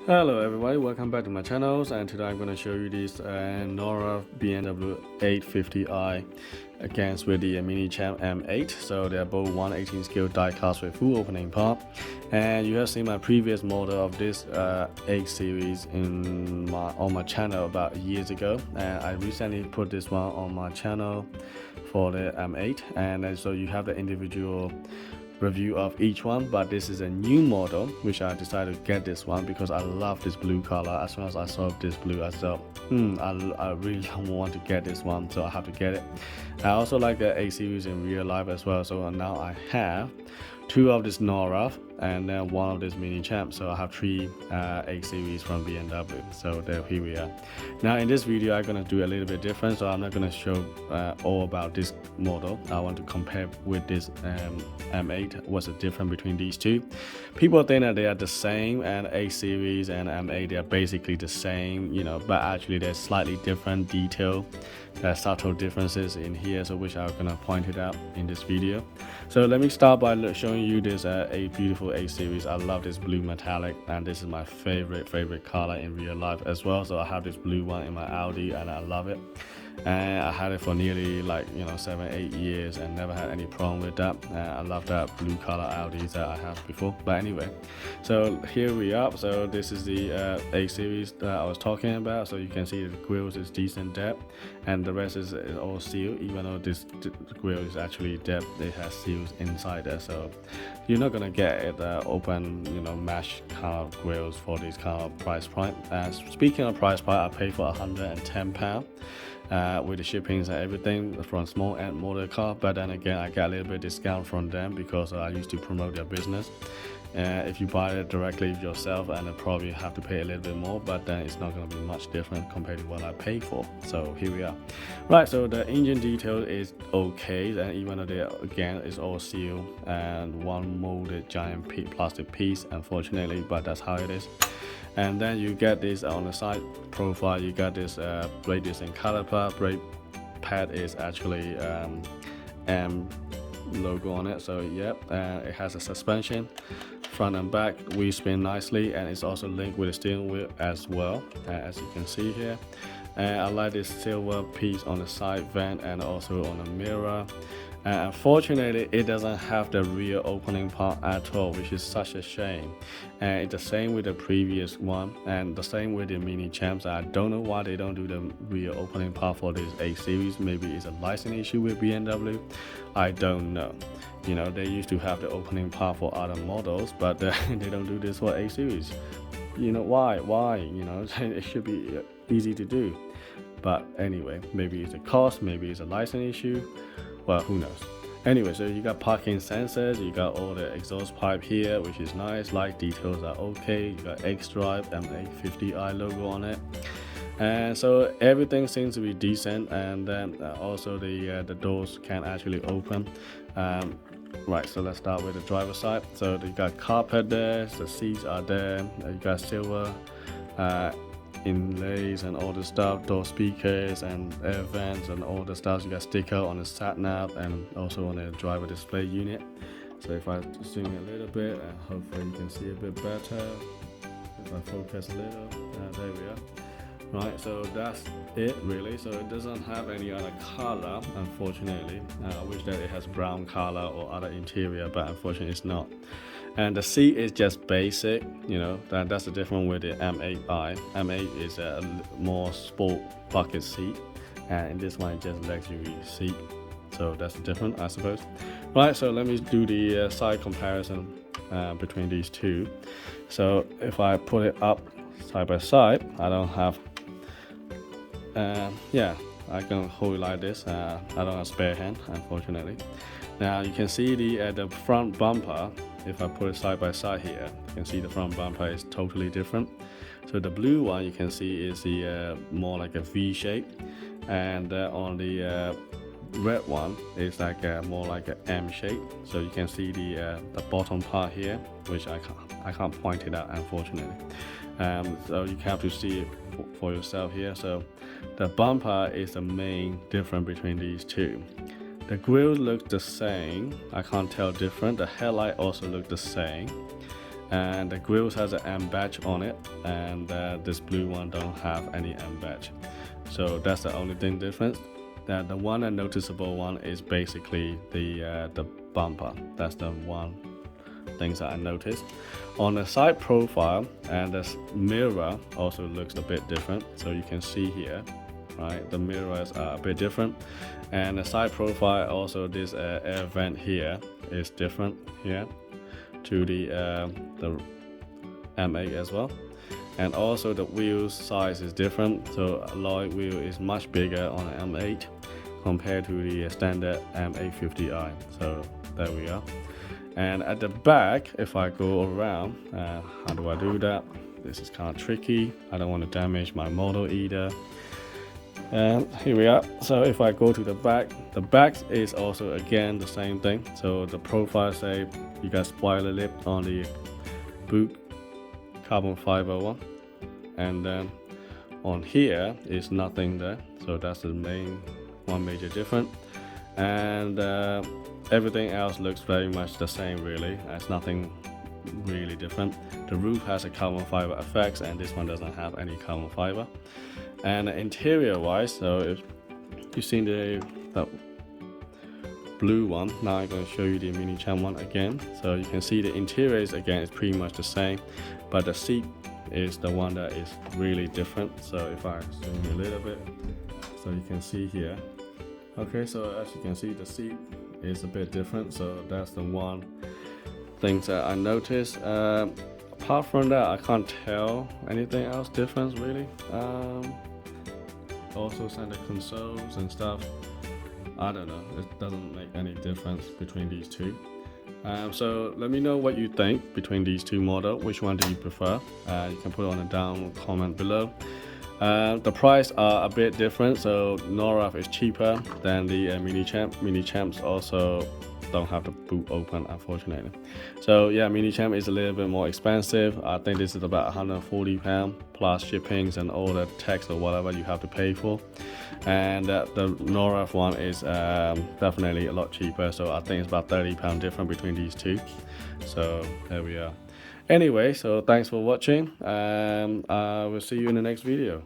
Hello everybody, welcome back to my channels, and today I'm going to show you this Norev BMW 850i against with the Minichamps M8. So they are both 1/18 scale die cast with full opening part, and you have seen my previous model of this 8 series on my channel about years ago, and I recently put this one on my channel for the M8, and then so you have the individual review of each one, but this is a new model which I decided to get this one because I love this blue color. As soon as I saw this blue, I thought I really want to get this one, so I have to get it. I also like the A series in real life as well, so now I have two of this Norev and then one of this Minichamps, so I have three A series from BMW. So there, here we are. Now in this video I'm going to do a little bit different, so I'm not going to show all about this model. I want to compare with this M8. What's the difference between these two? People think that they are the same, and A series and M8 they are basically the same, you know, but actually there's slightly different detail. There are subtle differences in here, so which I'm gonna point it out in this video. So let me start by showing you this a beautiful A series. I love this blue metallic, and this is my favorite color in real life as well. So I have this blue one in my Audi, and I love it. And I had it for nearly 7-8 years and never had any problem with that. I love that blue color Audi that I have before. But anyway, so here we are. So this is the A series that I was talking about. So you can see the grills is decent depth, and the rest is all sealed. Even though the grill is actually depth, it has seals inside there. So you're not gonna get it open, mesh kind of grills for this kind of price point. Speaking of price point, I paid for £110. With the shippings and everything from small end motor car, but then again I got a little bit discount from them because I used to promote their business. If you buy it directly yourself, and probably have to pay a little bit more, but then it's not going to be much different compared to what I paid for. So here we are. Right, so the engine detail is okay, and even though they again is all sealed and one molded giant plastic piece, unfortunately, but that's how it is. And then you get this on the side profile, you got this brake disc and caliper. Brake pad is actually M logo on it, so yep. It has a suspension front and back, wheel spin nicely, and it's also linked with the steering wheel as well, as you can see here. And I like this silver piece on the side vent and also on the mirror. Unfortunately, it doesn't have the rear opening part at all, which is such a shame. And it's the same with the previous one, and the same with the Minichamps. I don't know why they don't do the rear opening part for this A series. Maybe it's a license issue with BMW. I don't know. They used to have the opening part for other models, but they don't do this for A series. Why? It should be easy to do. But anyway, maybe it's a cost, maybe it's a license issue. Well, who knows. Anyway, so you got parking sensors, you got all the exhaust pipe here, which is nice. Light details are okay. You got X-Drive M850i logo on it, and so everything seems to be decent. And then also the doors can actually open. Right, so let's start with the driver's side. So you got carpet there, the seats are there, you got silver inlays and all the stuff, door speakers and air vents and all the stuff. You got sticker on the sat nav and also on the driver display unit. So if I zoom in a little bit, and hopefully you can see a bit better. If I focus a little, there we are. Right, so that's it really. So it doesn't have any other color, unfortunately. I wish that it has brown color or other interior, but unfortunately it's not. And the seat is just basic, that's the difference with the M8i. M8 is a more sport bucket seat, and in this one it's just luxury seat. So that's the difference, I suppose. Right, so let me do the side comparison between these two. So if I put it up side by side, I don't have I can hold it like this. I don't have spare hand, unfortunately. Now you can see the front bumper. If I put it side by side here, you can see the front bumper is totally different. So the blue one you can see is the more like a V shape, and on the red one is like more like an M shape. So you can see the bottom part here, which I can't point it out, unfortunately. So you have to see it for yourself here. So the bumper is the main difference between these two. The grille looks the same. I can't tell different. The headlight also look the same. and the grills has an M badge on it, and this blue one don't have any M badge. So that's the only thing difference. That the one and noticeable one is basically the bumper. That's the one things that I noticed. On the side profile, and the mirror also looks a bit different. So you can see here, right, the mirrors are a bit different, and the side profile also, this air vent here is different here to the M8 as well. And also the wheel size is different, so alloy wheel is much bigger on an M8 compared to the standard M850i. So there we are. And at the back, if I go around, how do I do that? This is kind of tricky. I don't want to damage my model either. And here we are. So if I go to the back is also again the same thing. So the profile say you got spoiler lip on the boot, carbon fiber one, and then on here is nothing there. So that's the one major difference. And everything else looks very much the same really. There's nothing really different. The roof has a carbon fiber effects, and this one doesn't have any carbon fiber. And interior wise, so if you've seen the blue one, now I'm going to show you the Minichamp one again. So you can see the interiors again is pretty much the same, but the seat is the one that is really different. So if I zoom a little bit, so you can see here. Okay, so as you can see, the seat is a bit different. So that's the one thing that I noticed. Apart from that, I can't tell anything else difference really. Also center consoles and stuff, I don't know, it doesn't make any difference between these two. So let me know what you think between these two models. Which one do you prefer? You can put it on a down comment below. The price are a bit different, so Norev is cheaper than the Minichamp. Minichamps also don't have the boot open, unfortunately. So yeah, Minichamp is a little bit more expensive. I think this is about £140 plus shippings and all the tax or whatever you have to pay for. And the Norev one is definitely a lot cheaper, so I think it's about £30 different between these two. So there we are. Anyway, so thanks for watching, and I will see you in the next video.